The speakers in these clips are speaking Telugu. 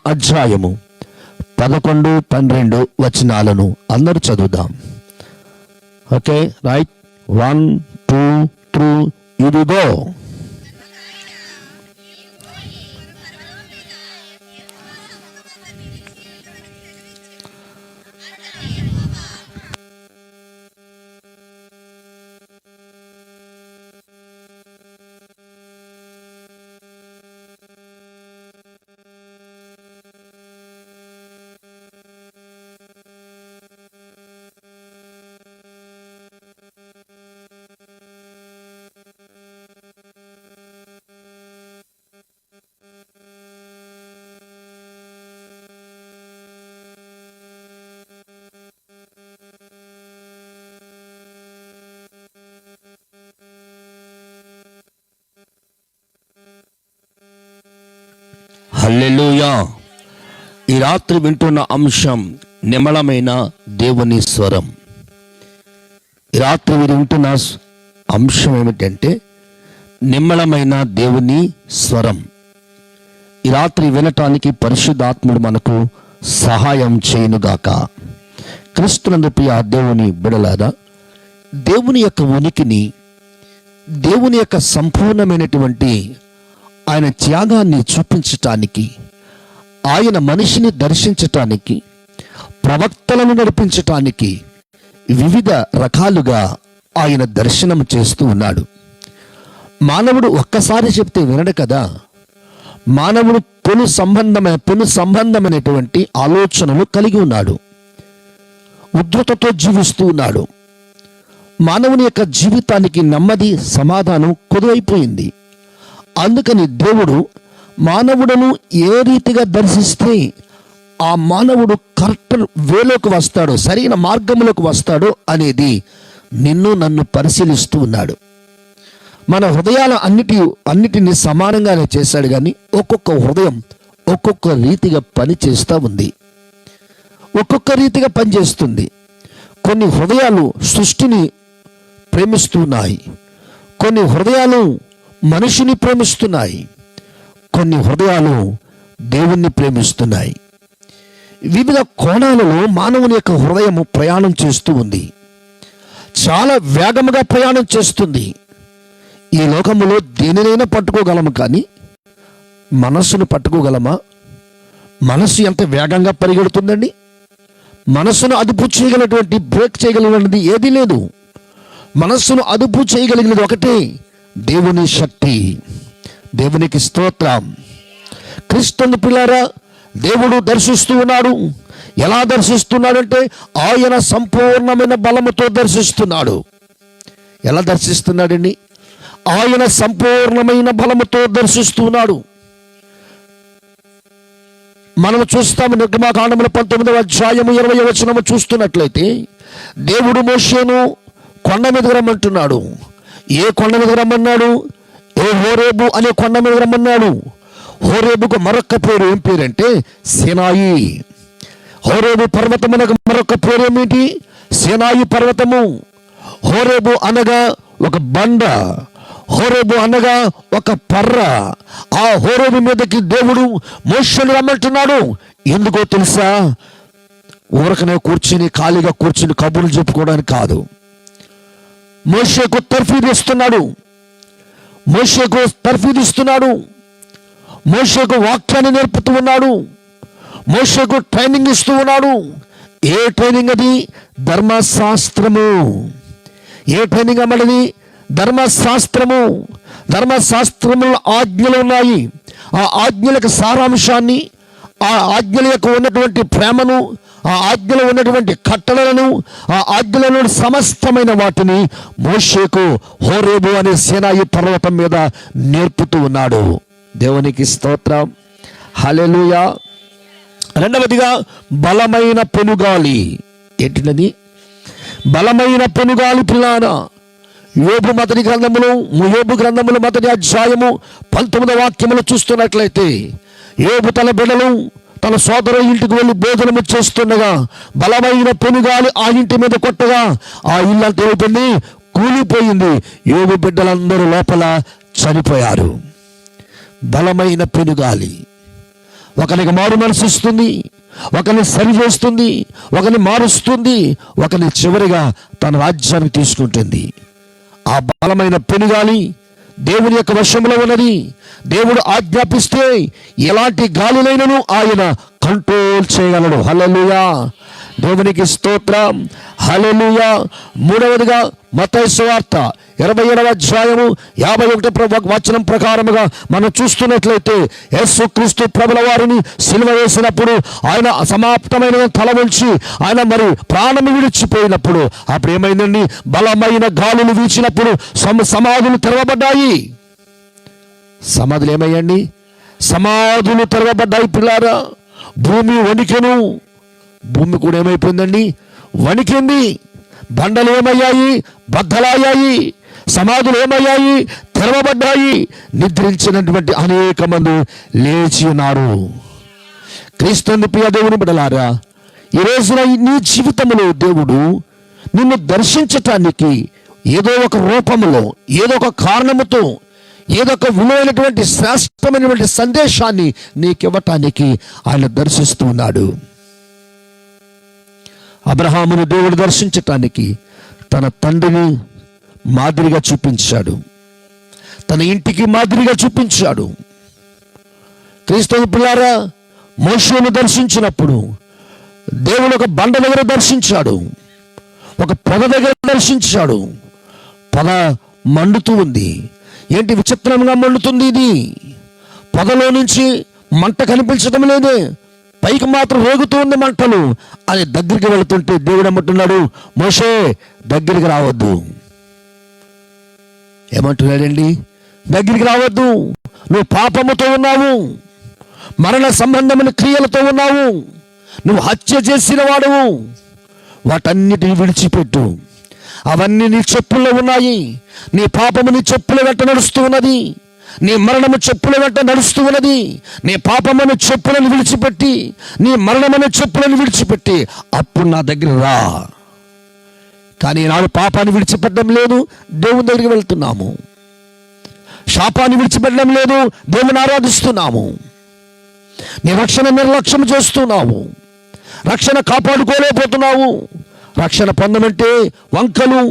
అధ్యాయము 11, 12 వచనాలను అందరూ చదువుదాం. Okay, right. 1, 2, 3 ఇదిగో హల్లెలూయా. ఈ రాత్రి వింటున్న అంశం నిమ్మళమైన దేవుని స్వరం. ఈ రాత్రి మీరు వింటున్న అంశం ఏమిటంటే నిమ్మళమైన దేవుని స్వరం. ఈ రాత్రి వినటానికి పరిశుద్ధాత్ముడు మనకు సహాయం చేయునుగాక. క్రీస్తునందు ప్రియ దేవుని బిడలారా, దేవుని యొక్క ఉనికిని, దేవుని యొక్క సంపూర్ణమైనటువంటి ఆయన త్యాగాన్ని చూపించటానికి, ఆయన మనిషిని దర్శించటానికి, ప్రవక్తలను నడిపించటానికి వివిధ రకాలుగా ఆయన దర్శనం చేస్తూ ఉన్నాడు. మానవుడు ఒక్కసారి చెప్తే వినడు కదా. మానవుడు పెను సంబంధమైనటువంటి ఆలోచనలు కలిగి ఉన్నాడు. ఉద్ధృతతో జీవిస్తూ ఉన్నాడు. మానవుని యొక్క జీవితానికి నెమ్మది, సమాధానం కొదువైపోయింది. అందుకని దేవుడు మానవుడును ఏ రీతిగా దర్శిస్తే ఆ మానవుడు కరెక్ట్ వేలోకి వస్తాడో, సరైన మార్గంలోకి వస్తాడో అనేది నిన్ను నన్ను పరిశీలిస్తూ ఉన్నాడు. మన హృదయాల అన్నిటినీ సమానంగానే చేశాడు, కానీ ఒక్కొక్క హృదయం ఒక్కొక్క రీతిగా పని చేస్తూ ఉంది, ఒక్కొక్క రీతిగా పనిచేస్తుంది. కొన్ని హృదయాలు సృష్టిని ప్రేమిస్తున్నాయి, కొన్ని హృదయాలు మనిషిని ప్రేమిస్తున్నాయి, కొన్ని హృదయాలు దేవుణ్ణి ప్రేమిస్తున్నాయి. వివిధ కోణాలలో మానవుని యొక్క హృదయము ప్రయాణం చేస్తూ ఉంది. చాలా వేగముగా ప్రయాణం చేస్తుంది. ఈ లోకములో దేనినైనా పట్టుకోగలము, కానీ మనస్సును పట్టుకోగలమా? మనస్సు ఎంత వేగంగా పరిగెడుతుందండి. మనస్సును అదుపు చేయగలిగినటువంటి, బ్రేక్ చేయగలిగినది ఏదీ లేదు. మనస్సును అదుపు చేయగలిగినది ఒకటే, దేవుని శక్తి. దేవునికి స్తోత్రం. క్రీస్తుని పిల్లారా, దేవుడు దర్శిస్తూ ఉన్నాడు. ఎలా దర్శిస్తున్నాడంటే ఆయన సంపూర్ణమైన బలముతో దర్శిస్తున్నాడు. ఎలా దర్శిస్తున్నాడండి? ఆయన సంపూర్ణమైన బలముతో దర్శిస్తున్నాడు. మనం చూస్తాము నిర్గమకాండముల 19వ అధ్యాయము 20వ వచనము చూస్తున్నట్లయితే, దేవుడు మోషేను కొండ మీదకి రమ్మంటున్నాడు. ఏ కొండ మీద రమ్మన్నాడు? హోరేబు అనే కొండ మీద రమ్మన్నాడు. హోరేబుకు మరొక పేరు ఏం పేరంటే సీనాయి. హోరేబు పర్వతమునకు మరొక పేరు ఏమిటి? సీనాయి పర్వతము. హోరేబు అనగా ఒక బండ, హోరేబు అనగా ఒక పర్ర. ఆ హోరేబు మీదకి దేవుడు మోషేను రమ్మంటున్నాడు. ఎందుకో తెలుసా? ఊరకనే కూర్చుని, ఖాళీగా కూర్చుని కబుర్లు చెప్పుకోవడానికి కాదు. మోషేకు తర్ఫీదిస్తున్నాడు. మోషేకు వాక్యాన్ని నేర్పుతూ ఉన్నాడు. మోషేకు ట్రైనింగ్ ఇస్తూ ఉన్నాడు. ఏ ట్రైనింగ్ అది? ధర్మశాస్త్రము. ఏ ట్రైనింగ్ అన్నది? ధర్మశాస్త్రము. ధర్మశాస్త్రములో ఆజ్ఞలు ఉన్నాయి. ఆ ఆజ్ఞలకు సారాంశాన్ని, ఆ ఆజ్ఞల యొక్క ఉన్నటువంటి ప్రేమను, ఆ ఆజ్ఞలో ఉన్నటువంటి కట్టడలను, ఆ ఆజ్ఞలలో సమస్తమైన వాటిని మోషేకు హోరేబు అనే సీనాయి పర్వతం మీద నేర్పుతూ ఉన్నాడు. దేవునికి స్తోత్రం. హల్లెలూయా. రెండవదిగా బలమైన పెనుగాలి. ఏంటినది? బలమైన పెనుగాలి పిల్లారా. యోబు గ్రంథములు మొదటి అధ్యాయము 19వ వాక్యములు చూస్తున్నట్లయితే, యోబు తన బిడ్డలు తన సోదరు ఇంటికి వెళ్ళి భోజనము చేస్తుండగా బలమైన పెనుగాలి ఆ ఇంటి మీద కొట్టగా ఆ ఇల్లంతా ఏమైపోయింది? కూలిపోయింది. యోబు బిడ్డలందరూ లోపల చనిపోయారు. బలమైన పెనుగాలి. ఒకరికి మారు మనసు ఇస్తుంది, ఒకరిని సరి చేస్తుంది, ఒకరిని మారుస్తుంది, ఒకరిని చివరిగా తన రాజ్యానికి తీసుకుంటుంది. ఆ బలమైన పెనుగాలి దేవుని యొక్క వశంలో ఉన్నది. దేవుడు ఆజ్ఞాపిస్తే ఎలాంటి గాలులైనను ఆయన కంట్రోల్ చేయగలడు. హల్లెలూయా, దేవునికి స్తోత్రం. హల్లెలూయా. మూడవదిగా మత్తయి సువార్త 27వ అధ్యాయము 51వ వచనం ప్రకారముగా మనం చూస్తున్నట్లయితే, యేసుక్రీస్తు ప్రభుల వారిని సిలువ వేసినప్పుడు ఆయన అసమాప్తమైన తల ఉంచి ఆయన మరి ప్రాణము విడిచిపోయినప్పుడు అప్పుడు ఏమైందండి? బలమైన గాలులు వీచినప్పుడు సమాధులు తెరవబడ్డాయి. సమాధులు ఏమయ్యండి? సమాధులు తెరవబడ్డాయి పిల్లారా. భూమి వణికెను. భూమి కూడా ఏమైపోయిందండి? వణికింది. బండలు ఏమయ్యాయి? బద్దలయ్యాయి. సమాధులు ఏమయ్యాయి? తెరవబడ్డాయి. నిద్రించినటువంటి అనేక మంది లేచి ఉన్నారు. క్రీస్తుని ప్రియ దేవుని బిడ్డలారా, ఈ రోజున నీ జీవితంలో దేవుడు నిన్ను దర్శించటానికి ఏదో ఒక రూపంలో, ఏదో ఒక కారణముతో, ఏదో ఒక విలువైనటువంటి శ్రేష్టమైనటువంటి సందేశాన్ని నీకివ్వటానికి ఆయన దర్శిస్తూ ఉన్నాడు. అబ్రహామును దేవుడు దర్శించటానికి తన తండ్రిని మాదిరిగా చూపించాడు, తన ఇంటికి మాదిరిగా చూపించాడు. క్రీస్తు పిల్లారా, మోషేను దర్శించినప్పుడు దేవుడు ఒక బండ దగ్గర దర్శించాడు, ఒక పొద దగ్గర దర్శించాడు. పొద మండుతూ ఉంది. ఏంటి విచిత్రంగా మండుతుంది ఇది? పొదలో నుంచి మంట కనిపించడం లేదే, పైకి మాత్రం రేగుతూ ఉంది మంటలు. అది దగ్గరికి వెళుతుంటే దేవుడు ఏమంటున్నాడు? మోషే దగ్గరికి రావద్దు. ఏమంటున్నాడండి? దగ్గరికి రావద్దు, నువ్వు పాపముతో ఉన్నావు, మరణ సంబంధమైన క్రియలతో ఉన్నావు, నువ్వు హత్య చేసిన వాడువు, వాటన్నిటిని విడిచిపెట్టు. అవన్నీ నీ చెప్పుల్లో ఉన్నాయి. నీ పాపము నీ చెప్పుల వెంట నడుస్తూ ఉన్నది, నీ మరణము చెప్పుల వెంట నడుస్తూ ఉన్నది. నీ పాపమని చెప్పులను విడిచిపెట్టి, నీ మరణమని చెప్పులను విడిచిపెట్టి అప్పుడు నా దగ్గర రా. కానీ నాడు పాపాన్ని విడిచిపెట్టడం లేదు, దేవుని దగ్గరికి వెళ్తున్నాము. శాపాన్ని విడిచిపెట్టడం లేదు, దేవుని ఆరాధిస్తున్నాము. నీ రక్షణ నిర్లక్ష్యం చేస్తున్నావు, రక్షణ కాపాడుకోలేకపోతున్నావు. రక్షణ పొందమంటే వంకలు,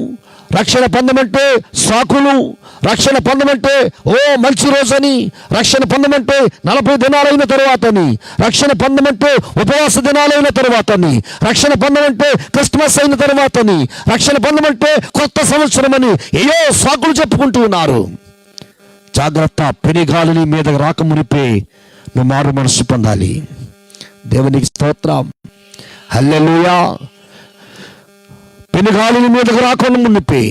రక్షణ పొందమంటే సాకులు, రక్షణ పొందమంటే మంచి రోజని, రక్షణ పొందమంటే 40 దినాలైన తరువాతని, రక్షణ పొందమంటే ఉపవాస దినాలైన తరువాతని, రక్షణ పొందమంటే క్రిస్మస్ అయిన తరువాతని, రక్షణ పొందమంటే కొత్త సంవత్సరం అని ఏయో సాకులు చెప్పుకుంటూ ఉన్నారు. జాగ్రత్త, పెనుగాలిని మీద రాకమునిపే నువ్వు మారు మనసు పొందాలి. దేవునికి స్తోత్రం. హల్లెలూయా. పెనుగాలిని మీదకు రాకుండా మునిపే,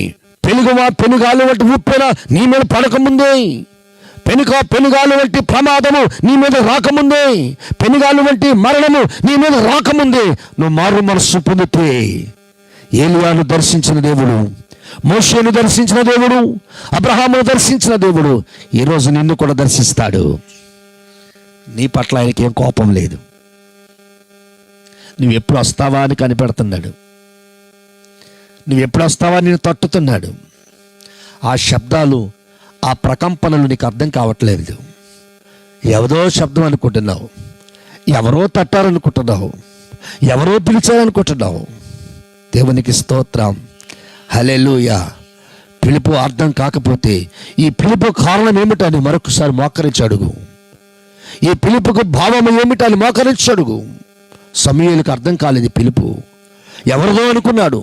పెనుగాలి వంటి ఉప్పెన నీ మీద పడకముందే, పెనుగాలి వంటి ప్రమాదము నీ మీద రాకముందే, పెనుగాలి వంటి మరణము నీ మీద రాకముందే నువ్వు మారు మనస్సు పొందితే, ఏలియాను దర్శించిన దేవుడు, మోషేను దర్శించిన దేవుడు, అబ్రహామును దర్శించిన దేవుడు ఈరోజు నిన్ను కూడా దర్శిస్తాడు. నీ పట్ల ఆయనకి ఏం కోపం లేదు. నువ్వు ఎప్పుడు వస్తావా అని కనిపెడుతున్నాడు. నువ్వు ఎప్పుడు వస్తావా నేను తట్టుతున్నాడు. ఆ శబ్దాలు, ఆ ప్రకంపనలు నీకు అర్థం కావట్లేదు. ఎవరో శబ్దం అనుకుంటున్నావు, ఎవరో తట్టారనుకుంటున్నావు, ఎవరో పిలిచారనుకుంటున్నావు. దేవునికి స్తోత్రం. హల్లెలూయా. పిలుపు అర్థం కాకపోతే ఈ పిలుపు కారణం ఏమిటని మరొకసారి మోకరించి అడుగు. ఈ పిలుపుకు భావం ఏమిటని మోకరించి అడుగు. సమూయేలుకు అర్థం కాలేదు పిలుపు. ఎవరిదో అనుకున్నాడు,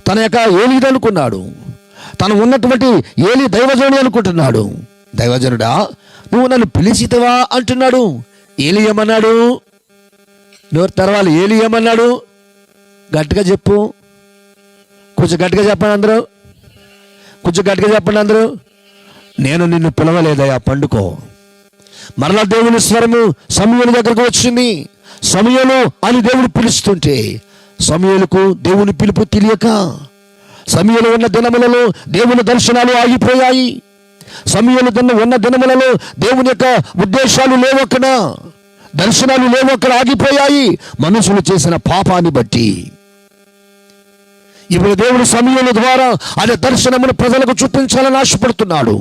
తన యొక్క ఏలిది అనుకున్నాడు, తను ఉన్నటువంటి ఏలి దైవజనుడు అనుకుంటున్నాడు. దైవజనుడా, నువ్వు నన్ను పిలిచితవా అంటున్నాడు. ఏలి ఏమన్నాడు? నోరు తెరవాలి. ఏలి ఏమన్నాడు? గట్టిగా చెప్పు, కొంచెం గట్టిగా చెప్పండి అందరూ, కొంచెం గట్టిగా చెప్పండి అందరూ. నేను నిన్ను పిలవలేదయ్యా, పండుకో. మరలా దేవుని స్వరము సమూయేలు దగ్గరకు వచ్చింది. సమూయేలు అని దేవుడు పిలుస్తుంటే సమూయేలుకు దేవుని పిలుపు తెలియక, సమూయేలు ఉన్న దినములలో దేవుని దర్శనాలు ఆగిపోయాయి. సమూయేలు ఉన్న దినములలో దేవుని యొక్క ఉద్దేశాలు లేవక్కడ, దర్శనాలు లేవక్కడ, ఆగిపోయాయి. మనుషులు చేసిన పాపాన్ని బట్టి. ఇప్పుడు దేవుడు సమూయేలు ద్వారా ఆయన దర్శనమును ప్రజలకు చూపించాలని ఆశపడుతున్నాడు.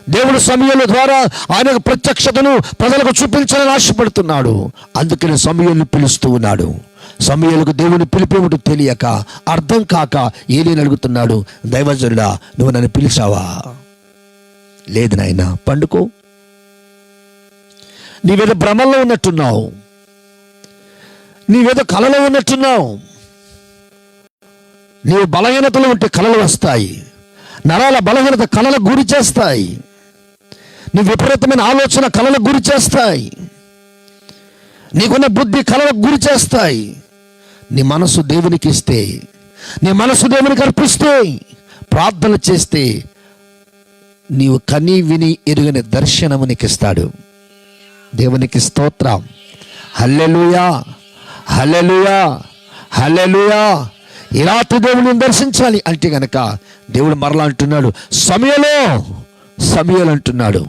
దేవుడు సమూయేలు ద్వారా ఆయన యొక్క ప్రత్యక్షతను ప్రజలకు చూపించాలని ఆశపడుతున్నాడు. అందుకని సమూయేలును పిలుస్తూ ఉన్నాడు. సమూయేలుకు దేవుని పిలిపేమిటో తెలియక, అర్థం కాక ఏలీని అడుగుతున్నాడు, దైవజనుడా నువ్వు నన్ను పిలిచావా? లేదు నాయనా, పండుకో. నీవేదో భ్రమల్లో ఉన్నట్టున్నావు, నీవేదో కలలో ఉన్నట్టున్నావు. నీవు బలహీనతలు ఉంటే కలలు వస్తాయి. నరాల బలహీనత కలలకు గురి చేస్తాయి. నీ విపరీతమైన ఆలోచన కలలకు గురి చేస్తాయి. నీకున్న బుద్ధి కలలకు గురి చేస్తాయి. నీ మనసు దేవునికి ఇస్తే, నీ మనసు దేవునికి అర్పిస్తే, ప్రార్థన చేస్తే నీవు కని విని ఎరుగని దర్శనము నీకు ఇస్తాడు. దేవునికి స్తోత్రం. హల్లెలూయా, హల్లెలూయా, హల్లెలూయా. ఈ రాత్రి దేవుని దర్శించాలి అంటే గనక దేవుడు మరలా అంటున్నాడు, సమూయేలు, సమూయేలు అంటున్నాడు.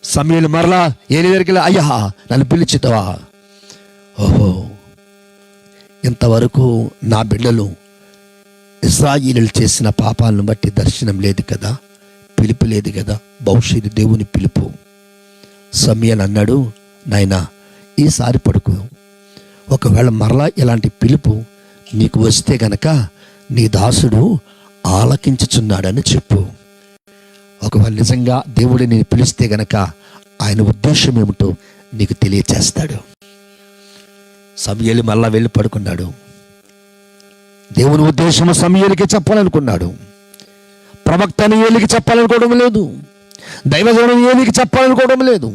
సమూయేలు మరలా ఏలీ దగ్గరికి వెళ్ళి, అయ్యా నన్ను పిలిచితవా? ఓహో, ఇంతవరకు నా బిడ్డలు ఇశ్రాయేలీయులు చేసిన పాపాలను బట్టి దర్శనం లేదు కదా, పిలుపు లేదు కదా, భవిష్యత్తు దేవుని పిలుపు. సమూయేలు అన్నాడు, నాయనా ఈసారి పడుకో. ఒకవేళ మరలా ఇలాంటి పిలుపు నీకు వస్తే గనక నీ దాసుడు ఆలకించుచున్నాడని చెప్పు. ఒకవేళ నిజంగా దేవుడు నేను పిలిస్తే గనక ఆయన ఉద్దేశం ఏమిటో నీకు తెలియచేస్తాడు. సమూయేలు మళ్ళా వెళ్ళి పడుకున్నాడు. దేవుని ఉద్దేశం సమూయేలుకి చెప్పాలనుకున్నాడు. ప్రవక్త అని ఏలికి చెప్పాలనుకోవడం లేదు, దైవజనుడు ఏలికి చెప్పాలనుకోవడం లేదు.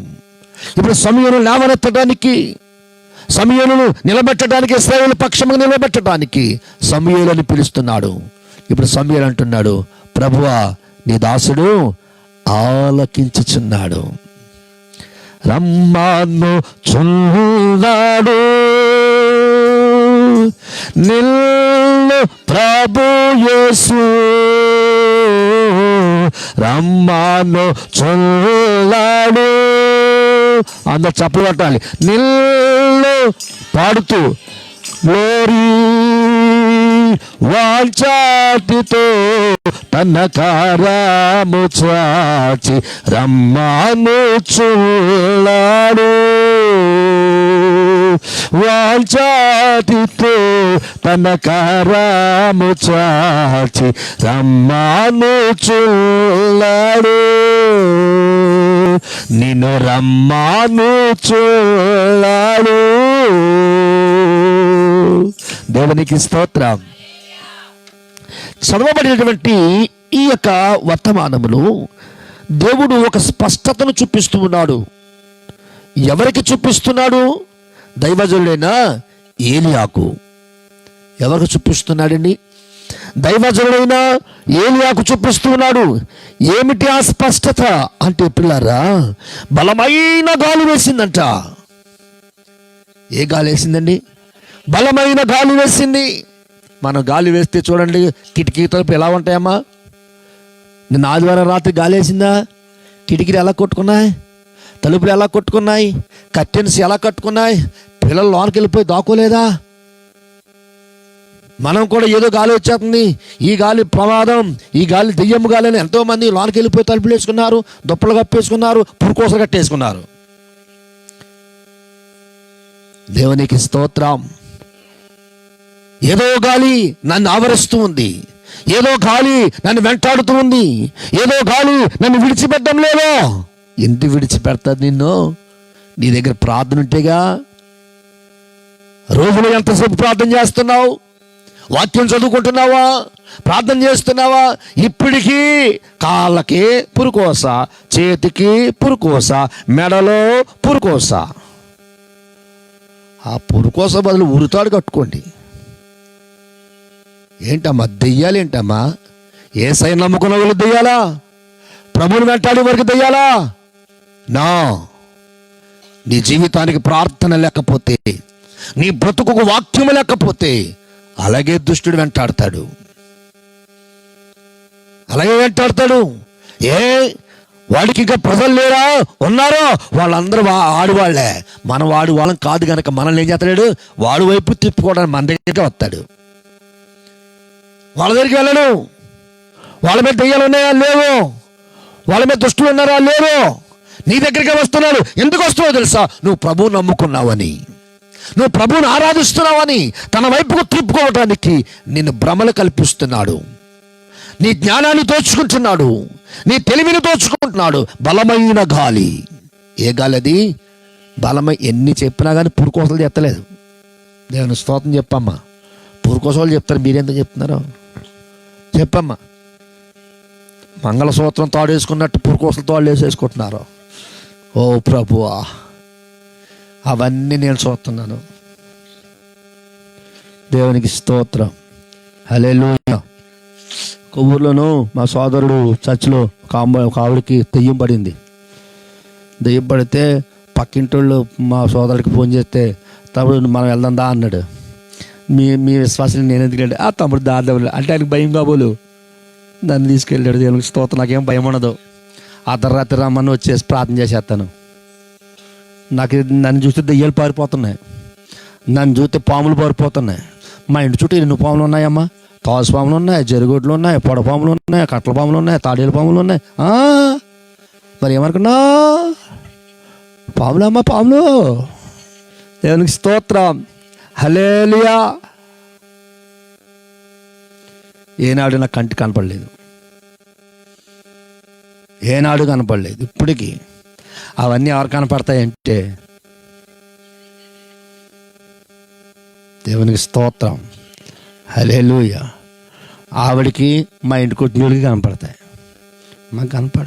ఇప్పుడు సమూయేలు లేవనెత్తడానికి, సమూయేలును నిలబెట్టడానికి, ఇశ్రాయేలు పక్షముగా నిలబెట్టడానికి సమూయేలుని పిలుస్తున్నాడు. ఇప్పుడు సమూయేలు అంటున్నాడు, ప్రభువా నీ దాసుడు ఆలకించుచున్నాడు. రమ్మాను చున్నాడు నిన్ను ప్రభు యేసు, రమ్మాను చున్నాడు. అందరు చప్పలు కొట్టాలి. నిన్ను పాడుతూ గ్లోరీ వాంఛాతితో తన కారము చాచి రమ్మానుచున్నాడు. వాంఛాతితో తన కారము చాచి రమ్మానుచున్నాడు. నిన్ను రమ్మానుచున్నాడు. దేవునికి స్తోత్రం. చదవబడినటువంటి ఈ యొక్క వర్తమానములు దేవుడు ఒక స్పష్టతను చూపిస్తూ ఉన్నాడు. ఎవరికి చూపిస్తున్నాడు? దైవజనుడైన ఏలియాకు. ఎవరికి చూపిస్తున్నాడండి? దైవజనుడైన ఏలియాకు చూపిస్తున్నాడు. ఏమిటి ఆ స్పష్టత అంటే పిల్లారా, బలమైన గాలి వేసిందంట. ఏ గాలి వేసిందండి? బలమైన గాలి వేసింది. మనం గాలి వేస్తే చూడండి, కిటికీ తలుపు ఎలా ఉంటాయమ్మా? నిన్న ఆదివారం రాత్రి గాలి వేసిందా? కిటికీలు ఎలా కొట్టుకున్నాయి, తలుపులు ఎలా కొట్టుకున్నాయి, కర్టెన్స్ ఎలా కట్టుకున్నాయి, పిల్లలు లోనికి వెళ్ళిపోయి దాక్కోలేదా? మనం కూడా ఏదో గాలి వచ్చేస్తుంది, ఈ గాలి ప్రమాదం, ఈ గాలి దెయ్యం గాలి అని ఎంతోమంది లోనికి వెళ్ళిపోయి తలుపులు వేసుకున్నారు, దుప్పలు కప్పేసుకున్నారు, పురుకోసలు కట్టేసుకున్నారు. దేవునికి స్తోత్రం. ఏదో గాలి నన్ను ఆవరిస్తూ ఉంది, ఏదో గాలి నన్ను వెంటాడుతూ ఉంది, ఏదో గాలి నన్ను విడిచిపెట్టడం లేదో. ఎందుకు విడిచిపెడతాది నిన్ను? నీ దగ్గర ప్రార్థన ఉంటేగా. రోజులో ఎంతసేపు ప్రార్థన చేస్తున్నావు? వాక్యం చదువుకుంటున్నావా? ప్రార్థన చేస్తున్నావా? ఇప్పటికీ కాళ్ళకి పురుకోస, చేతికి పురుకోస, మెడలో పురుకోస. ఆ పురుకోస బదులు ఉరితాడు కట్టుకోండి. ఏంటమ్మా దెయ్యాలు? ఏంటమ్మా యేసయ్యను నమ్ముకున్న వాళ్ళు దెయ్యాలా? ప్రభువుని వెంటాడే వరకు దెయ్యాలా? నా నీ జీవితానికి ప్రార్థన లేకపోతే, నీ బ్రతుకుకు వాక్యము లేకపోతే అలాగే దుష్టుడు వెంటాడతాడు, అలాగే వెంటాడతాడు. వాడికి ఇంకా ప్రజలు లేరా? ఉన్నారో వాళ్ళందరూ ఆడివాళ్లే. మనం వాడు వాళ్ళం కాదు కనుక మనల్ని ఏం చేస్తాడు? వాడు వైపు తిప్పుకోవడానికి మన దగ్గరికి వస్తాడు. వాళ్ళ దగ్గరికి వెళ్ళడు. వాళ్ళ మీద దెయ్యాలు ఉన్నాయా? లేవు. వాళ్ళ మీద దుష్టులు ఉన్నారా? లేరు. నీ దగ్గరికి వస్తున్నారు. ఎందుకు వస్తున్నావు తెలుసా? నువ్వు ప్రభువు నమ్ముకున్నావని, నువ్వు ప్రభువుని ఆరాధిస్తున్నావని, తన వైపుకు తిప్పుకోవడానికి నిన్ను భ్రమలు కల్పిస్తున్నాడు. నీ జ్ఞానాన్ని దోచుకుంటున్నాడు, నీ తెలివిని దోచుకుంటున్నాడు. బలమైన గాలి. ఏ గాలి అది? ఎన్ని చెప్పినా కానీ పురుకోసలు చెప్తలేదు. దేవుని స్తోత్రం చెప్పమ్మా. పురుకోసలు చెప్తారు, మీరెందుకు చెప్తున్నారు? చెప్పమ్మా. మంగళసూత్రం తాడు వేసుకున్నట్టు పురుకోసలు తాడు వేసేసుకుంటున్నారు. ఓ ప్రభువా, అవన్నీ నేను చూస్తున్నాను. దేవునికి స్తోత్రం. హల్లెలూయా. ఒక ఊర్లోనూ మా సోదరుడు చర్చిలో ఒక ఆవిడకి దెయ్యం పడింది. దెయ్యం పడితే పక్కింటోళ్ళు మా సోదరుడికి ఫోన్ చేస్తే, తమ్ముడు మనం వెళ్దాం దా అన్నాడు. మీ విశ్వాసాన్ని నేను ఎందుకంటే, ఆ తమ్ముడు దాదాపు అంటే ఆయనకు భయం కాబోలు నన్ను తీసుకెళ్ళాడు. దేవునికి స్తోత్రం. నాకేం భయం ఉండదు. అర్ధరాత్రి రమ్మని వచ్చేసి ప్రార్థన చేసేస్తాను. నన్ను చూస్తే దెయ్యాలు పారిపోతున్నాయి, నన్ను చూస్తే పాములు పారిపోతున్నాయి. మా ఇంటి చుట్టూ ఎన్ని పాములు ఉన్నాయమ్మా? తాసు పాములు ఉన్నాయి, జరుగుడ్లు ఉన్నాయి, పొడపాములు ఉన్నాయి, కట్ల పాములు ఉన్నాయి, తాడేలు పాములు ఉన్నాయి. మరి ఏమనుకున్నా? పాములు అమ్మా, పాములు. దేవునికి స్తోత్రం. హల్లెలూయా. ఏనాడు నా కంటి కనపడలేదు, ఏనాడు కనపడలేదు. ఇప్పటికీ అవన్నీ ఎవరు కనపడతాయంటే దేవునికి స్తోత్రం. హల్లెలూయా. ఆవిడికి మా ఇంటి కొట్టినోడికి కనపడతాయి, మాకు కనపడ.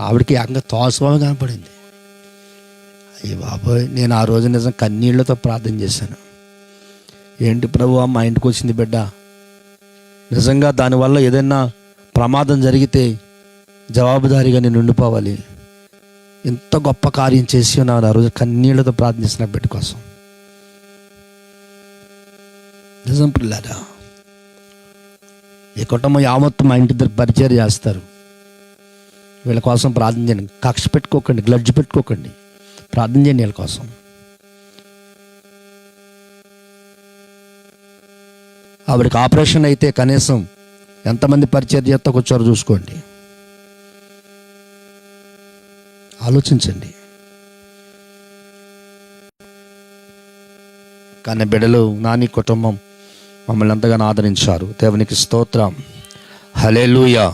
ఆవిడకి ఏకంగా తోసుపాము కనపడింది. అయ్యి బాబోయ్, నేను ఆ రోజు నిజం కన్నీళ్లతో ప్రార్థన చేశాను. ఏంటి ప్రభువా, మా ఇంటికి వచ్చింది బిడ్డ, నిజంగా దానివల్ల ఏదైనా ప్రమాదం జరిగితే జవాబుదారీగా నేను ఉండిపోవాలి. ఎంత గొప్ప కార్యం చేసి ఉన్నాను. ఆ రోజు కన్నీళ్లతో ప్రార్థించిన బిడ్డ కోసం. నిజం పిల్లారా, ఈ కుటుంబం యావత్తు మా ఇంటి దగ్గర పరిచయం చేస్తారు. వీళ్ళ కోసం ప్రార్థన చేయండి. కక్ష పెట్టుకోకండి, గ్లడ్జ్ పెట్టుకోకండి, ప్రార్థన చేయండి వీళ్ళ కోసం. ఆవిడకి ఆపరేషన్ అయితే కనీసం ఎంతమంది పరిచయం చేస్తా కూర్చోరు చూసుకోండి, ఆలోచించండి. కానీ బిడ్డలు, నాని కుటుంబం మమ్మల్ని ఎంతగానో ఆదరించారు. దేవునికి స్తోత్రం. హల్లెలూయా.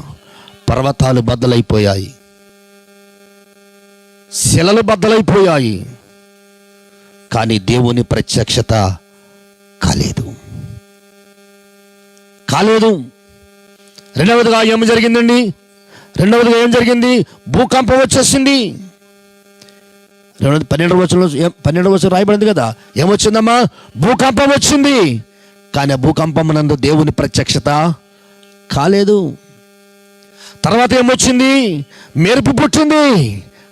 పర్వతాలు బద్దలైపోయాయి, శిలలు బద్దలైపోయాయి, కానీ దేవుని ప్రత్యక్షత కాలేదు. రెండవదిగా ఏం జరిగిందండి? రెండవదిగా ఏం జరిగింది? భూకంపం వచ్చేసింది. 12వ వచనం రాయబడింది కదా, ఏమొచ్చిందమ్మా? భూకంపం వచ్చింది. కానీ ఆ భూకంపం నందు దేవుని ప్రత్యక్షత కాలేదు. తర్వాత ఏమొచ్చింది? మెరుపు పుట్టింది,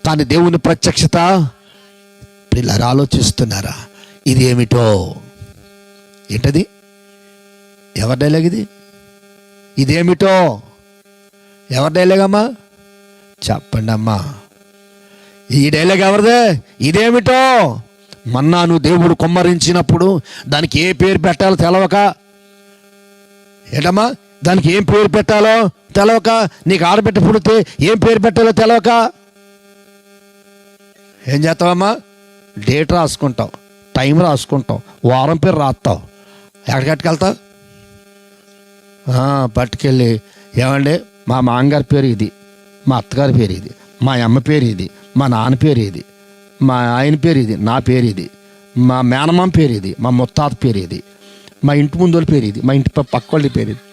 కానీ దేవుని ప్రత్యక్షత. పిల్లలు ఆలోచిస్తున్నారా? ఇది ఏమిటో? ఏంటది? ఎవరి డైలాగ్ ఇది? ఇదేమిటో? ఎవరి డైలాగ్ అమ్మా? చెప్పండి అమ్మా, ఈ డైలాగ్ ఎవరిదే? ఇదేమిటో? మన్నాను దేవుడు కుమ్మరించినప్పుడు దానికి ఏ పేరు పెట్టాలో తెలవక, ఏంటమ్మా దానికి ఏం పేరు పెట్టాలో తెలవక, నీకు ఆడబిడ్డ పుడితే ఏం పేరు పెట్టాలో తెలవక ఏం చేస్తావమ్మా? డేట్ రాసుకుంటావు, టైం రాసుకుంటావు, వారం పేరు రాస్తావు. ఎక్కడికెట్టుకెళ్తావు? పట్టుకెళ్ళి, ఏమండి మా మామగారి పేరు ఇది, మా అత్తగారి పేరు ఇది, మా అమ్మ పేరు ఇది, మా నాన్న పేరు ఇది, మా ఆయన పేరు ఇది, నా పేరు ఇది, మా మేనమామ పేరు ఇది, మా ముత్తాత పేరు ఇది, మా ఇంటి ముందు వాళ్ళ పేరు ఇది, మా ఇంటి పక్క వాళ్ళ పేరు ఇది.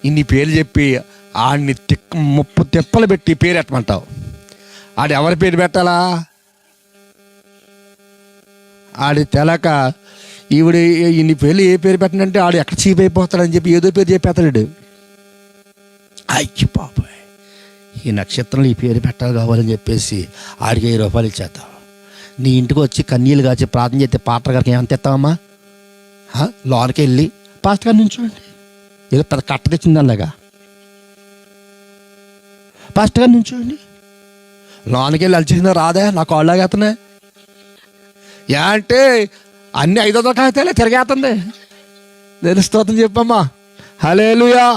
ఇన్ని పేర్లు చెప్పి ఆడిని 30 తిప్పలు పెట్టి పేరు పెట్టమంటావు. ఆడు ఎవరి పేరు పెట్టాలా? ఆడి తెలక ఈవిడ ఇన్ని పేర్లు ఏ పేరు పెట్టనంటే ఆడు ఎక్కడ చీప్ అయిపోతాడని చెప్పి ఏదో పేరు చెప్పేస్తాడు. అయ్యి పాపాయ్, ఈ నక్షత్రంలో ఈ పేరు పెట్టాలి కావాలని చెప్పేసి ఆడికి 1000 రూపాయలు ఇచ్చేస్తావు. నీ ఇంటికి వచ్చి కన్నీళ్ళు కాచి ప్రార్థన చేస్తే పాస్టర్ గారికి ఏమంత ఇస్తావమ్మా? లోనికి వెళ్ళి పాస్టర్ గారు నుంచోండి, ఏదో పెద్ద కట్ట తెచ్చింది అలాగా, పాస్టర్ గారు నుంచోండి. లోనికి వెళ్ళి అలిచేసిందా? రాదే, నా కాళ్ళలాగేస్తున్నాయి. అంటే అన్ని 500 కాగితాలే తిరిగేస్తుంది. నేను స్తోత్రం చెప్పమ్మా. హల్లెలూయా.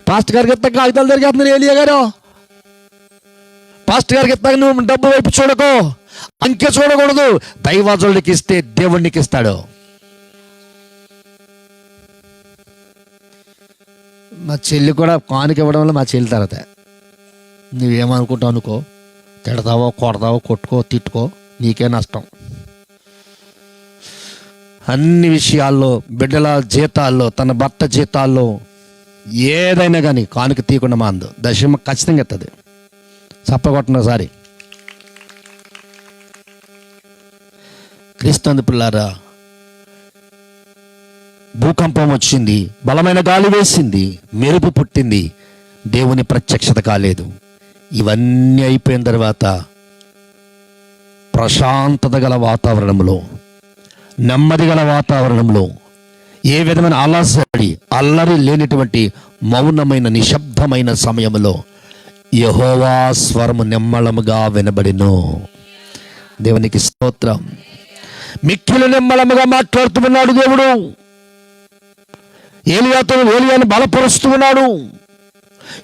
పాస్టర్ గారికి ఇస్తా కాగితాలు తిరిగేస్తున్నారు. ఏలియా గారు పాస్టర్ గారికి ఇస్తాను, నువ్వు డబ్బు వైపు చూడకో, అంకె చూడకూడదు. దైవజనుడికి ఇస్తే దేవుడికి ఇస్తాడు. మా చెల్లి కూడా కానుక ఇవ్వడం వల్ల మా చెల్లి తర్వాత నువ్వేమనుకుంటావు అనుకో, తిడతావో కొడతావో కొట్టుకో తిట్టుకో, నీకే నష్టం. అన్ని విషయాల్లో, బిడ్డల జీతాల్లో, తన భర్త జీతాల్లో ఏదైనా కానీ కానుక తీయకుండా మాందు. దశమ ఖచ్చితంగా ఎత్తది. చప్పగొట్టిన ఒకసారి. క్రీస్తు పిల్లారా, భూకంపం వచ్చింది, బలమైన గాలి వేసింది, మెరుపు పుట్టింది, దేవుని ప్రత్యక్షత కాలేదు. ఇవన్నీ అయిపోయిన తర్వాత ప్రశాంతత గల వాతావరణంలో, నెమ్మది గల వాతావరణంలో, ఏ విధమైన అల్లరి లేనిటువంటి మౌనమైన నిశ్శబ్దమైన సమయంలో యెహోవా స్వరము నెమ్మళముగా వినబడిను. దేవునికి స్తోత్రం. మిక్కిలి నెమ్మళముగా మాట్లాడుతున్నాడు దేవుడు. ఏలియాను బలపరుస్తూ ఉన్నాడు.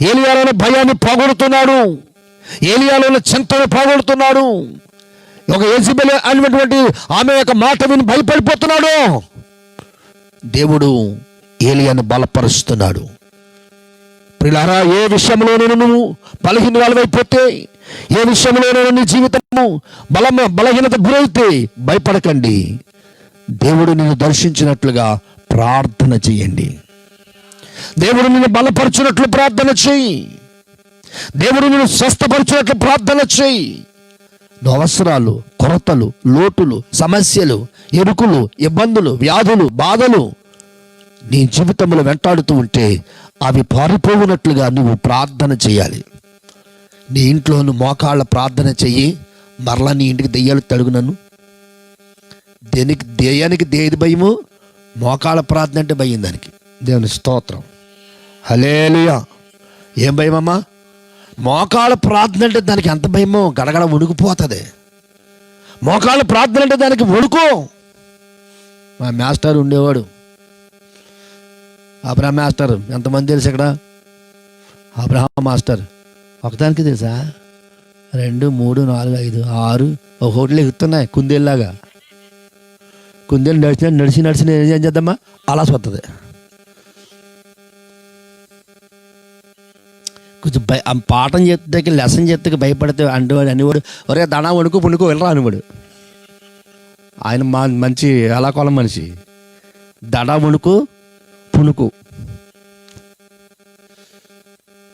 ఏలియాలోని భయాన్ని పోగొడుతున్నాడు. ఏలియాలోని చింతను పోగొడుతున్నాడు. ఒక యెజబెల్ అనేటువంటి ఆమె యొక్క మాట విని భయపడిపోతున్నాడు. దేవుడు ఏలియాను బలపరుస్తున్నాడు. ప్రియులారా, ఏ విషయంలోనూ నువ్వు బలహీనమైపోతే, ఏ విషయంలోనూ నీ జీవితము బలహీనత గురైతే భయపడకండి. దేవుడు నిన్ను దర్శించినట్లుగా ప్రార్థన చేయండి. దేవుడు నిన్ను బలపరచున్నట్లు ప్రార్థన చేయి. దేవుడు నిన్ను స్వస్థపరచున్నట్లు ప్రార్థన చేయి. నువ్వు అవసరాలు, కొరతలు, లోటులు, సమస్యలు, ఎరుకులు, ఇబ్బందులు, వ్యాధులు, బాధలు నీ జీవితంలో వెంటాడుతూ ఉంటే అవి పారిపోవునట్లుగా నువ్వు ప్రార్థన చేయాలి. నీ ఇంట్లో నువ్వు మోకాళ్ళ ప్రార్థన చెయ్యి. మరలా నీ ఇంటికి దెయ్యాలు తడుగునను. దెయ్యానికి దేని భయము? మోకాళ్ళ ప్రార్థన అంటే భయం దానికి. దేవుని స్తోత్రం. హల్లెలూయా. ఏం భయమమ్మా? మోకాళ్ళ ప్రార్థన అంటే దానికి ఎంత భయమో, గడగడ వణుకుపోతుంది. మోకాళ్ళ ప్రార్థన అంటే దానికి వణుకు. మా మాస్టర్ ఉండేవాడు, అబ్రహాం మాస్టర్. ఎంతమంది తెలుసు ఇక్కడ? అబ్రహాం మాస్టర్ ఒకదానికి తెలుసా? 2, 3, 4, 5, 6 ఒక హోటల్ ఎక్కుతున్నాయి కుందేళ్ళలాగా. కుందేలు నడిచి ఏం చేద్దామా అలా వస్తుంది. కొంచెం పాఠం చెప్తే, లెసన్ చెప్తే భయపడితే అంటేవాడు అనేవాడు, ఒరే దడా వణుకు పుణుకు వెళ్ళరా అనేవాడు. ఆయన మంచి అలాకోలం మనిషి. దడా వణుకు పుణుకు,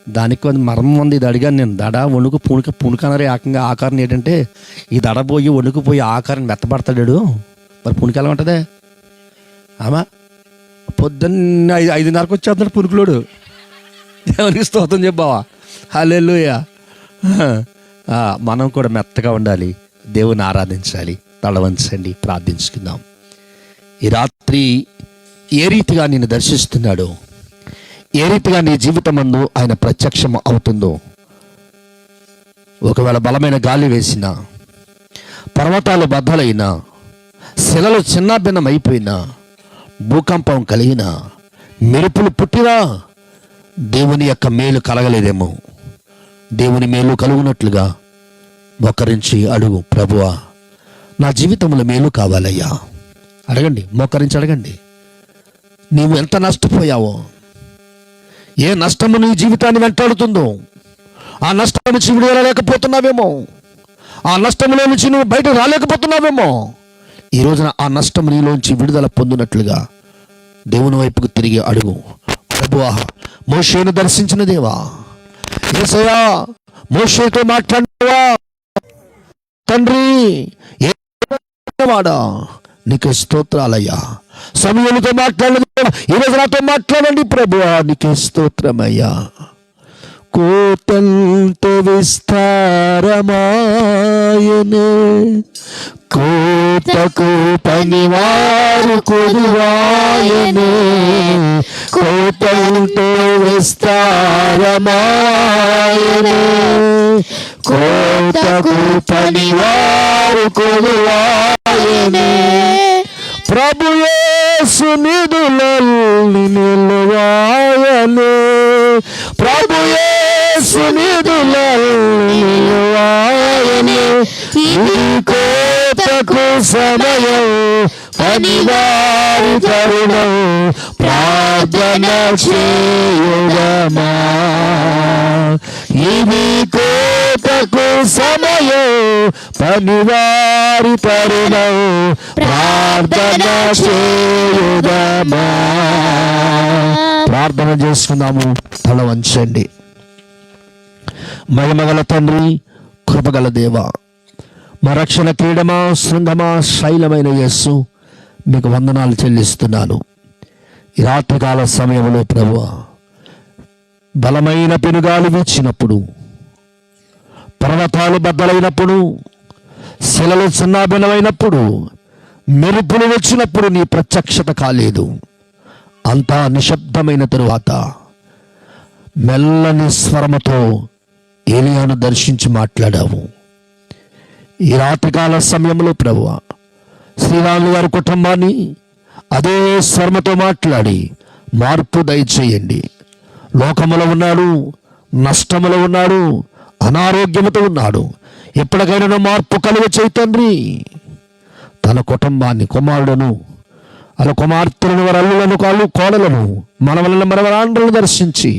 దానికి కొంత మర్మం ఉంది. ఇది అడిగాను నేను. దడ వణుకు పుణుకు అన్నారు ఏకంగా. ఆకారం ఏంటంటే ఈ దడ పోయి వణుకుపోయి ఆకారం మెత్తపడతాడు. మరి పుణుకు ఎలా ఉంటుంది? ఆమా పొద్దున్న 5:30కి వచ్చేస్తున్నాడు పుణుకులోడు. దేవునికి స్తోత్రం చెప్పావా? హల్లెలూయా. మనం కూడా మెత్తగా ఉండాలి, దేవుని ఆరాధించాలి. తలవంచండి, ప్రార్థించుకుందాం. ఈ రాత్రి ఏ రీతిగా నిన్ను దర్శిస్తున్నాడో, ఏ రీతిగా నీ జీవితమందు ఆయన ప్రత్యక్షం అవుతుందో, ఒకవేళ బలమైన గాలి వేసినా, పర్వతాలు బద్దలైనా, శిలలు చిన్నాభిన్నం అయిపోయినా, భూకంపం కలిగినా, మెరుపులు పుట్టినా దేవుని యొక్క మేలు కలగలేదేమో. దేవుని మేలు కలుగునట్లుగా మోకరించి అడుగు. ప్రభువా, నా జీవితంలో మేలు కావాలయ్యా. అడగండి, మోకరించి అడగండి. నీవు ఎంత నష్టపోయావో, ఏ నష్టము నీ జీవితాన్ని వెంటాడుతుందో, ఆ నష్టం నుంచి విడుదలలేకపోతున్నావేమో, ఆ నష్టంలో నుంచి నువ్వు బయట రాలేకపోతున్నావేమో. ఈ రోజున ఆ నష్టం నీలోంచి విడుదల పొందినట్లుగా దేవుని వైపుకు తిరిగి అడుగు. ప్రభువా, మోషేను దర్శించిన దేవా, యేసయ్యా, మోషేతో మాట్లాడినవా తండ్రి, వాడా నీకు స్తోత్రాలయ్యా. సమూయేలుతో మాట్లాడలేదు, ఈరోజు నాతో మాట్లాడండి ప్రభువా, నీకే స్తోత్రమయ్యా. కోటంత విస్తారమాయనే, కోటకు పనివారు కొదువాయనే, కోటంత విస్తారమాయనే, కోటకు పనివారు కొదువాయనే. ప్రభు యేసు నిధులల్ని నిలువాయనే, ప్రభు యేసు నిధులల్ని నిలువాయనే. సమయం పనివారి తరుణం ప్రార్థన చేయుదమా. ఇది కోటకు సమయం పనివారి తరుణం ప్రార్థన చేయుదమా. ప్రార్థన చేసుకుందాము. తల వంచండి. మహిమగల తండ్రి, కృపగల దేవ, మా రక్షణ క్రీడమా, శృంగమా, శైలమైన యేసు, మీకు వందనాలు చెల్లిస్తున్నాను. ఈ రాత్రికాల సమయంలో ప్రభువా, బలమైన పెనుగాలు వీచినప్పుడు, పర్వతాలు బద్దలైనప్పుడు, శిలలు చిన్నాభిన్నమైనప్పుడు, మెరుపులు వచ్చినప్పుడు నీ ప్రత్యక్షత కాలేదు. అంతా నిశ్శబ్దమైన తరువాత మెల్లని స్వరముతో ఏలియాను దర్శించి మాట్లాడావు. ఈ రాత్రికాల సమయంలో ప్రభువా, శ్రీరాములు గారి కుటుంబాన్ని అదే స్వరముతో మాట్లాడి మార్పు దయచేయండి. లోకములో ఉన్నాడు, నష్టములో ఉన్నాడు, అనారోగ్యముతో ఉన్నాడు. ఎప్పటికైనా మార్పు కలుగ చేయి తండ్రి. తన కుటుంబాన్ని, కుమారుడును, అలా కుమార్తెలను, వారి అల్లులను, కోడలను, మనవలను, మనవరాండ్రులను దర్శించి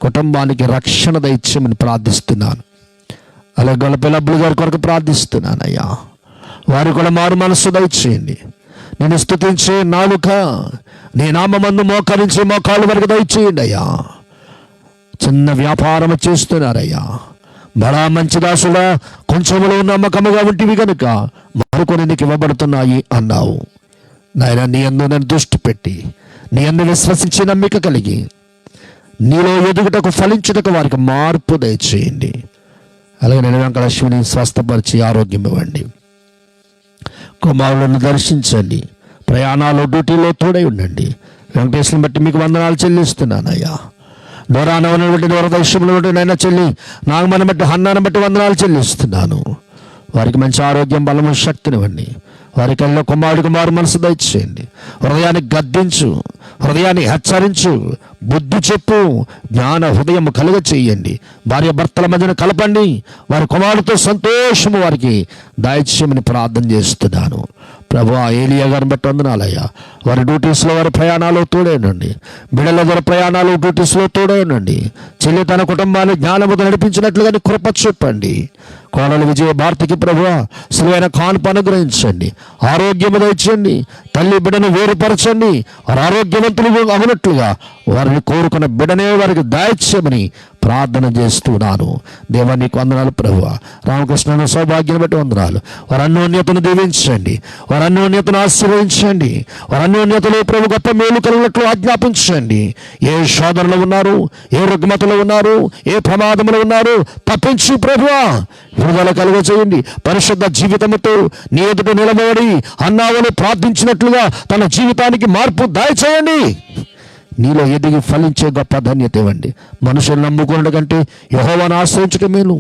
కుటుంబానికి రక్షణ దయచేయమని ప్రార్థిస్తున్నాను. అలాగే గొల్లపిల్లబ్బులు గారి కొరకు ప్రార్థిస్తున్నానయ్యా. వారి కూడా మారు మనస్సు దయచేయండి. నేను స్తుతించే నాలుక, నీ నామమందు మోకరించే మోకాళ్ళ వరకు దయచేయండి అయ్యా. చిన్న వ్యాపారం చేస్తున్నారయ్యా. బడా మంచి దాసుడా, కొంచెంలో నమ్మకముగా ఉంటివి కనుక మరికొన్ని నీకు ఇవ్వబడుతున్నాయి అన్నావు. నాయన, నీ యందు నేను దృష్టి పెట్టి, నీ యందు విశ్వసించి నమ్మిక కలిగి నీలో ఎదుగుటకు, ఫలించుటకు వారికి మార్పు దయచేయండి. అలాగే నేను వెంకటలక్ష్మిని స్వస్థపరిచి ఆరోగ్యం ఇవ్వండి. కుమారులను దర్శించండి. ప్రయాణాలు, డ్యూటీలో తోడై ఉండండి. వెంకటేశ్వరుని బట్టి మీకు వందనాలు చెల్లిస్తున్నానయ్యా. దూరాన్ని బట్టి, దూరదేశంలో బట్టి నైనా చెల్లి, నాగమని బట్టి, హన్నాన్ని బట్టి వందనాలు చెల్లిస్తున్నాను. వారికి మంచి ఆరోగ్యం, బలము, శక్తినివ్వండి. వారి కళ్ళలో కుమారుడికి మారు మనసు దయచేయండి. హృదయాన్ని గద్దించు, హృదయాన్ని హెచ్చరించు, బుద్ధి చెప్పు, జ్ఞాన హృదయం కలుగ చేయండి. భార్య భర్తల మధ్యన కలపండి. వారి కుమారుడితో సంతోషము వారికి దయచేయమని ప్రార్థన చేస్తున్నాను. ప్రభు, ఏలియా గారిని బట్టి వందనాలయ్యా. వారి డ్యూటీస్లో, వారి ప్రయాణాలు తోడేనండి. బిడ్డల ద్వారా ప్రయాణాలు, డ్యూటీస్లో తోడేనండి. చెల్లి తన కుటుంబాన్ని జ్ఞానముతో నడిపించినట్లుగా కృప చెప్పండి. కోడలు విజయ భారతికి ప్రభు సులువైన కాన్పు అనుగ్రహించండి. ఆరోగ్యము దయచేయండి. తల్లి బిడ్డను వేరుపరచండి. వారు ఆరోగ్యవంతులు అవునట్లుగా వారిని కోరుకున్న బిడ్డనే వారికి దయచేయమని ప్రార్థన చేస్తున్నాను. దేవా, నీకు వందనాలు ప్రభువ. రామకృష్ణ సౌభాగ్యం బట్టి వందనాలు. వారి అన్యోన్యతను దీవించండి. వారి అన్యోన్యతను ఆశీర్వదించండి. వారి అన్యోన్యతలో ప్రభు గొప్ప మేలు కలిగినట్లు ఆజ్ఞాపించండి. ఏ శోధనలో ఉన్నారు, ఏ రుగ్మతలో ఉన్నారు, ఏ ప్రమాదంలో ఉన్నారు, తప్పించు ప్రభువా. విడుదల కలుగ చేయండి. పరిశుద్ధ జీవితముతో నీ ఎదుట నిలబడి అన్నావని ప్రార్థించినట్లుగా తన జీవితానికి మార్పు దయచేయండి. నీలో ఎదిగి ఫలించే గొప్ప ధన్యత ఇవ్వండి. మనుషులు నమ్ముకున్న కంటే యెహోవాను ఆశ్రయించడం మేలు,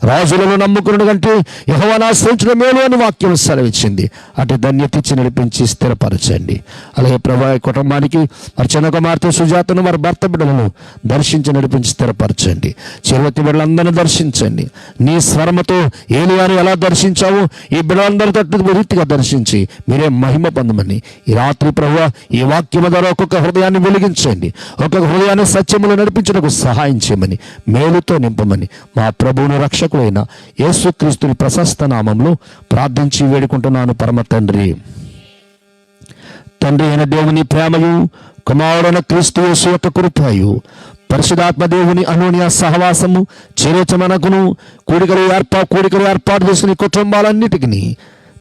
రాజులను నమ్ముకున్న కంటే యెహోవాను ఆశ్రయించడం మేలు అని వాక్యం సెలవిచ్చింది. అటు ధన్యత ఇచ్చి నడిపించి స్థిరపరచండి. అలాగే ప్రభా, కుటుంబానికి అర్చన కుమార్తె సుజాతను, వారి భర్త బిడ్డలను దర్శించి నడిపించి స్థిరపరచండి. చిరువతి బిడ్డలందరినీ దర్శించండి. నీ స్వరముతో ఏలియాను ఎలా దర్శించావో ఈ బిడ్డలందరితో రీతిగా దర్శించి మీరే మహిమ పొందమని ఈ రాత్రి ప్రభువా, ఈ వాక్యము ద్వారా ఒక్కొక్క హృదయాన్ని వెలిగించండి. ఒక్కొక్క హృదయాన్ని సత్యములు నడిపించడానికి సహాయం చేయమని, మేలుతో నింపమని మా ప్రభువును రక్షకుడైన యేసుక్రీస్తుని ప్రశస్త నామంలో ప్రార్థించి వేడుకుంటున్నాను పరమ తండ్రి. తండ్రి అయిన దేవుని ప్రేమయు, కుమారుడైన క్రీస్తు యేసు యొక్క కృపయు, పరిశుద్ధాత్మ దేవుని అనూన్య సహవాసము చేరేచమనకును కూడికలు ఏర్పాటు చేసిన కుటుంబాలన్నిటికీ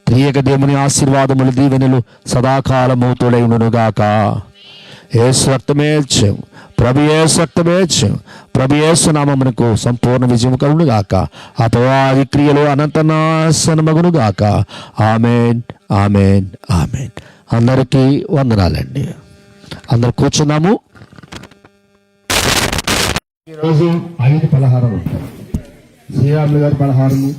త్రియేక దేవుని ఆశీర్వాదములు, దీవెనలు సదాకాలము తోడైనగాక. యేసు రక్తమే జయం, ప్రభు యేసు రక్తమే జయం. ప్రభు యేసు నామమునకు సంపూర్ణ విజయం కలుగును గాక. అపవాది క్రియలు అనంత నాశనమగును గాక. ఆమేన్, ఆమేన్, ఆమేన్. అందరికీ వందనాలండి. అందరు కూర్చున్నాము. ఈరోజు 5 పలహారాలు ఉంటాయి. శ్రీరాములు గారి పలహారము,